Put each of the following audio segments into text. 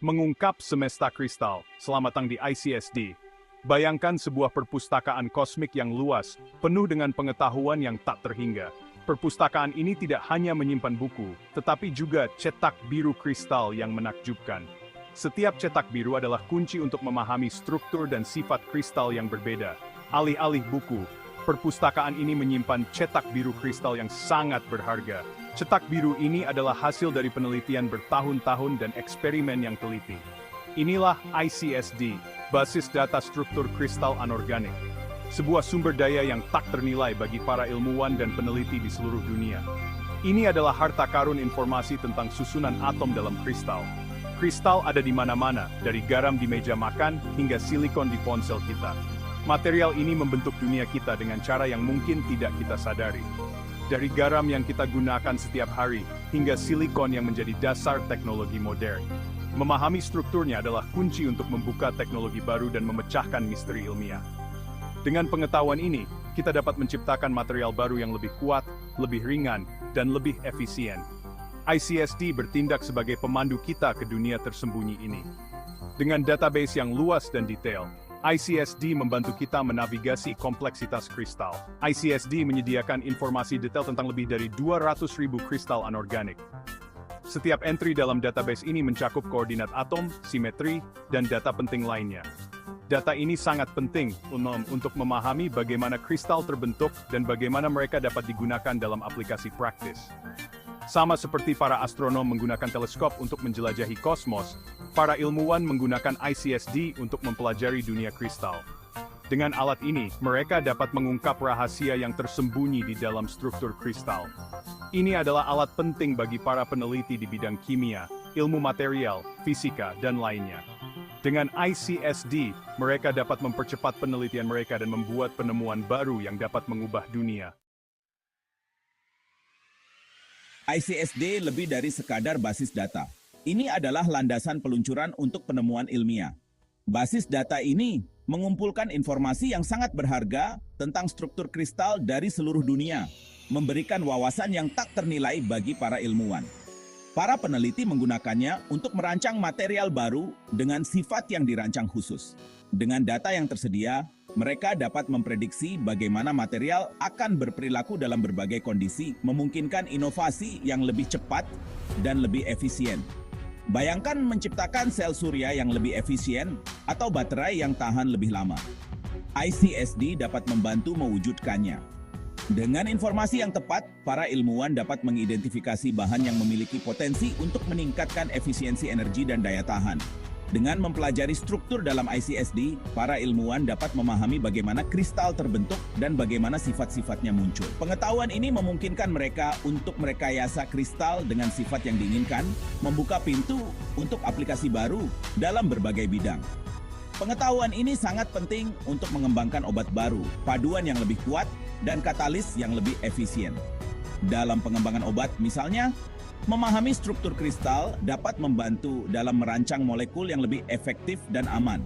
Mengungkap semesta kristal, selamat datang di ICSD. Bayangkan sebuah perpustakaan kosmik yang luas, penuh dengan pengetahuan yang tak terhingga. Perpustakaan ini tidak hanya menyimpan buku, tetapi juga cetak biru kristal yang menakjubkan. Setiap cetak biru adalah kunci untuk memahami struktur dan sifat kristal yang berbeda. Alih-alih buku, perpustakaan ini menyimpan cetak biru kristal yang sangat berharga. Cetak biru ini adalah hasil dari penelitian bertahun-tahun dan eksperimen yang teliti. Inilah ICSD, basis data struktur kristal anorganik. Sebuah sumber daya yang tak ternilai bagi para ilmuwan dan peneliti di seluruh dunia. Ini adalah harta karun informasi tentang susunan atom dalam kristal. Kristal ada di mana-mana, dari garam di meja makan hingga silikon di ponsel kita. Material ini membentuk dunia kita dengan cara yang mungkin tidak kita sadari. Dari garam yang kita gunakan setiap hari, hingga silikon yang menjadi dasar teknologi modern. Memahami strukturnya adalah kunci untuk membuka teknologi baru dan memecahkan misteri ilmiah. Dengan pengetahuan ini, kita dapat menciptakan material baru yang lebih kuat, lebih ringan, dan lebih efisien. ICSD bertindak sebagai pemandu kita ke dunia tersembunyi ini. Dengan database yang luas dan detail, ICSD membantu kita menavigasi kompleksitas kristal. ICSD menyediakan informasi detail tentang lebih dari 200.000 kristal anorganik. Setiap entry dalam database ini mencakup koordinat atom, simetri, dan data penting lainnya. Data ini sangat penting untuk memahami bagaimana kristal terbentuk dan bagaimana mereka dapat digunakan dalam aplikasi praktis. Sama seperti para astronom menggunakan teleskop untuk menjelajahi kosmos, para ilmuwan menggunakan ICSD untuk mempelajari dunia kristal. Dengan alat ini, mereka dapat mengungkap rahasia yang tersembunyi di dalam struktur kristal. Ini adalah alat penting bagi para peneliti di bidang kimia, ilmu material, fisika, dan lainnya. Dengan ICSD, mereka dapat mempercepat penelitian mereka dan membuat penemuan baru yang dapat mengubah dunia. ICSD lebih dari sekadar basis data. Ini adalah landasan peluncuran untuk penemuan ilmiah. Basis data ini mengumpulkan informasi yang sangat berharga tentang struktur kristal dari seluruh dunia, memberikan wawasan yang tak ternilai bagi para ilmuwan. Para peneliti menggunakannya untuk merancang material baru dengan sifat yang dirancang khusus. Dengan data yang tersedia, mereka dapat memprediksi bagaimana material akan berperilaku dalam berbagai kondisi, memungkinkan inovasi yang lebih cepat dan lebih efisien. Bayangkan menciptakan sel surya yang lebih efisien atau baterai yang tahan lebih lama. ICSD dapat membantu mewujudkannya. Dengan informasi yang tepat, para ilmuwan dapat mengidentifikasi bahan yang memiliki potensi untuk meningkatkan efisiensi energi dan daya tahan. Dengan mempelajari struktur dalam ICSD, para ilmuwan dapat memahami bagaimana kristal terbentuk dan bagaimana sifat-sifatnya muncul. Pengetahuan ini memungkinkan mereka untuk merekayasa kristal dengan sifat yang diinginkan, membuka pintu untuk aplikasi baru dalam berbagai bidang. Pengetahuan ini sangat penting untuk mengembangkan obat baru, paduan yang lebih kuat, dan katalis yang lebih efisien. Dalam pengembangan obat misalnya, memahami struktur kristal dapat membantu dalam merancang molekul yang lebih efektif dan aman.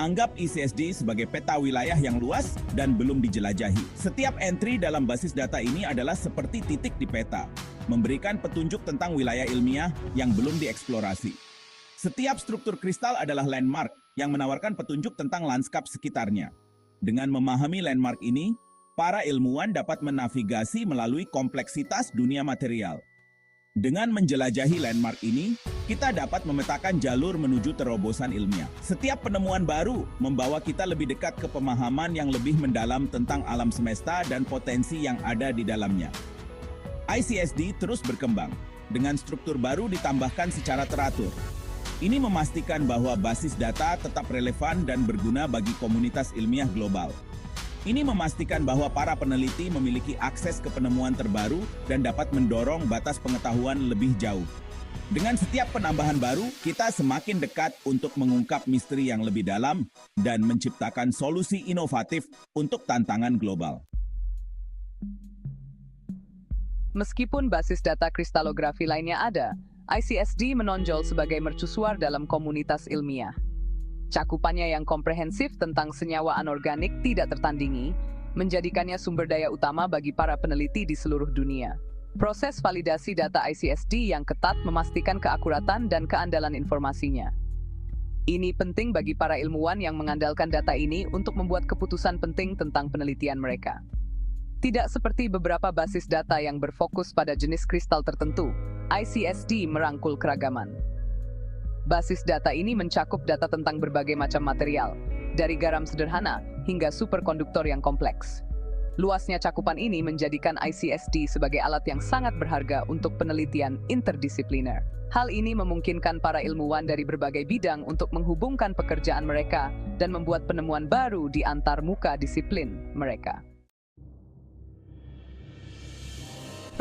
Anggap ICSD sebagai peta wilayah yang luas dan belum dijelajahi. Setiap entry dalam basis data ini adalah seperti titik di peta, memberikan petunjuk tentang wilayah ilmiah yang belum dieksplorasi. Setiap struktur kristal adalah landmark yang menawarkan petunjuk tentang lanskap sekitarnya. Dengan memahami landmark ini, para ilmuwan dapat menavigasi melalui kompleksitas dunia material. Dengan menjelajahi landmark ini, kita dapat memetakan jalur menuju terobosan ilmiah. Setiap penemuan baru membawa kita lebih dekat ke pemahaman yang lebih mendalam tentang alam semesta dan potensi yang ada di dalamnya. ICSD terus berkembang, dengan struktur baru ditambahkan secara teratur. Ini memastikan bahwa basis data tetap relevan dan berguna bagi komunitas ilmiah global. Ini memastikan bahwa para peneliti memiliki akses ke penemuan terbaru dan dapat mendorong batas pengetahuan lebih jauh. Dengan setiap penambahan baru, kita semakin dekat untuk mengungkap misteri yang lebih dalam dan menciptakan solusi inovatif untuk tantangan global. Meskipun basis data kristalografi lainnya ada, ICSD menonjol sebagai mercusuar dalam komunitas ilmiah. Cakupannya yang komprehensif tentang senyawa anorganik tidak tertandingi, menjadikannya sumber daya utama bagi para peneliti di seluruh dunia. Proses validasi data ICSD yang ketat memastikan keakuratan dan keandalan informasinya. Ini penting bagi para ilmuwan yang mengandalkan data ini untuk membuat keputusan penting tentang penelitian mereka. Tidak seperti beberapa basis data yang berfokus pada jenis kristal tertentu, ICSD merangkul keragaman. Basis data ini mencakup data tentang berbagai macam material, dari garam sederhana hingga superkonduktor yang kompleks. Luasnya cakupan ini menjadikan ICSD sebagai alat yang sangat berharga untuk penelitian interdisipliner. Hal ini memungkinkan para ilmuwan dari berbagai bidang untuk menghubungkan pekerjaan mereka dan membuat penemuan baru di antar muka disiplin mereka.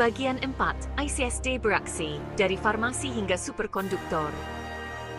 Bagian 4, ICSD beraksi, dari farmasi hingga superkonduktor.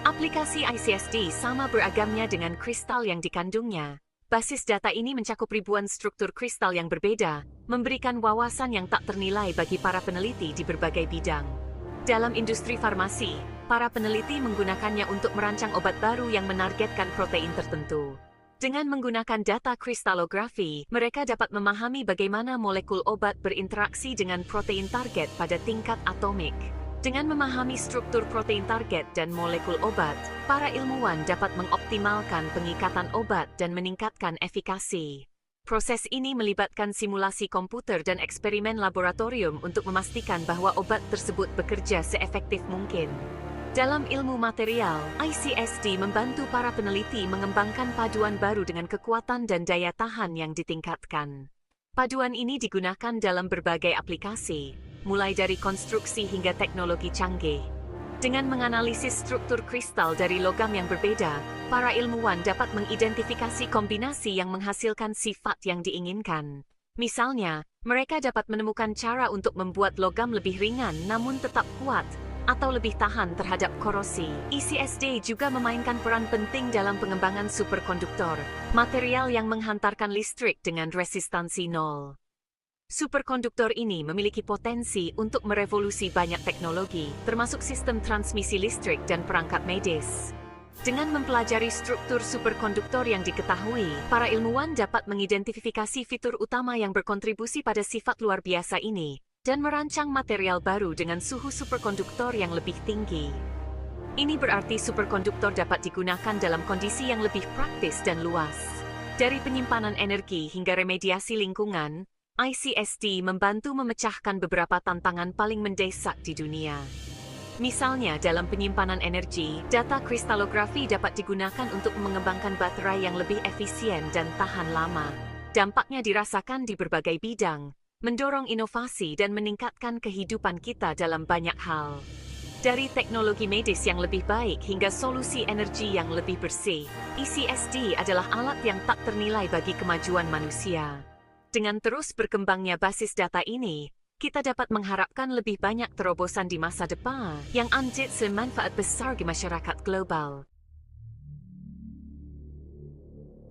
Aplikasi ICSD sama beragamnya dengan kristal yang dikandungnya. Basis data ini mencakup ribuan struktur kristal yang berbeda, memberikan wawasan yang tak ternilai bagi para peneliti di berbagai bidang. Dalam industri farmasi, para peneliti menggunakannya untuk merancang obat baru yang menargetkan protein tertentu. Dengan menggunakan data kristalografi, mereka dapat memahami bagaimana molekul obat berinteraksi dengan protein target pada tingkat atomik. Dengan memahami struktur protein target dan molekul obat, para ilmuwan dapat mengoptimalkan pengikatan obat dan meningkatkan efikasi. Proses ini melibatkan simulasi komputer dan eksperimen laboratorium untuk memastikan bahwa obat tersebut bekerja seefektif mungkin. Dalam ilmu material, ICSD membantu para peneliti mengembangkan paduan baru dengan kekuatan dan daya tahan yang ditingkatkan. Paduan ini digunakan dalam berbagai aplikasi, mulai dari konstruksi hingga teknologi canggih. Dengan menganalisis struktur kristal dari logam yang berbeda, para ilmuwan dapat mengidentifikasi kombinasi yang menghasilkan sifat yang diinginkan. Misalnya, mereka dapat menemukan cara untuk membuat logam lebih ringan namun tetap kuat, atau lebih tahan terhadap korosi. ICSD juga memainkan peran penting dalam pengembangan superkonduktor, material yang menghantarkan listrik dengan resistansi nol. Superkonduktor ini memiliki potensi untuk merevolusi banyak teknologi, termasuk sistem transmisi listrik dan perangkat medis. Dengan mempelajari struktur superkonduktor yang diketahui, para ilmuwan dapat mengidentifikasi fitur utama yang berkontribusi pada sifat luar biasa ini, dan merancang material baru dengan suhu superkonduktor yang lebih tinggi. Ini berarti superkonduktor dapat digunakan dalam kondisi yang lebih praktis dan luas. Dari penyimpanan energi hingga remediasi lingkungan, ICSD membantu memecahkan beberapa tantangan paling mendesak di dunia. Misalnya dalam penyimpanan energi, data kristalografi dapat digunakan untuk mengembangkan baterai yang lebih efisien dan tahan lama. Dampaknya dirasakan di berbagai bidang, mendorong inovasi dan meningkatkan kehidupan kita dalam banyak hal. Dari teknologi medis yang lebih baik hingga solusi energi yang lebih bersih, ICSD adalah alat yang tak ternilai bagi kemajuan manusia. Dengan terus berkembangnya basis data ini, kita dapat mengharapkan lebih banyak terobosan di masa depan yang anjit semanfaat besar di masyarakat global.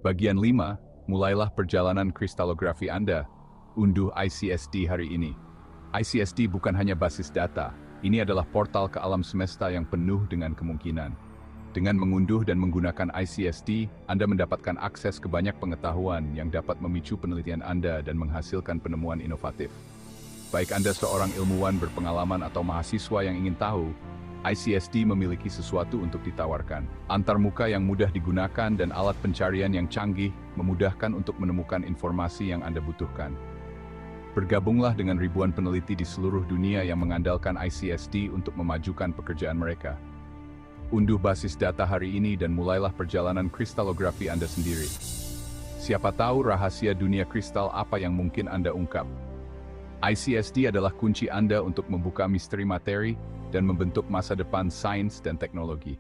Bagian 5, mulailah perjalanan kristalografi Anda. Unduh ICSD hari ini. ICSD bukan hanya basis data, ini adalah portal ke alam semesta yang penuh dengan kemungkinan. Dengan mengunduh dan menggunakan ICSD, Anda mendapatkan akses ke banyak pengetahuan yang dapat memicu penelitian Anda dan menghasilkan penemuan inovatif. Baik Anda seorang ilmuwan berpengalaman atau mahasiswa yang ingin tahu, ICSD memiliki sesuatu untuk ditawarkan. Antarmuka yang mudah digunakan dan alat pencarian yang canggih memudahkan untuk menemukan informasi yang Anda butuhkan. Bergabunglah dengan ribuan peneliti di seluruh dunia yang mengandalkan ICSD untuk memajukan pekerjaan mereka. Unduh basis data hari ini dan mulailah perjalanan kristalografi Anda sendiri. Siapa tahu rahasia dunia kristal apa yang mungkin Anda ungkap. ICSD adalah kunci Anda untuk membuka misteri materi dan membentuk masa depan sains dan teknologi.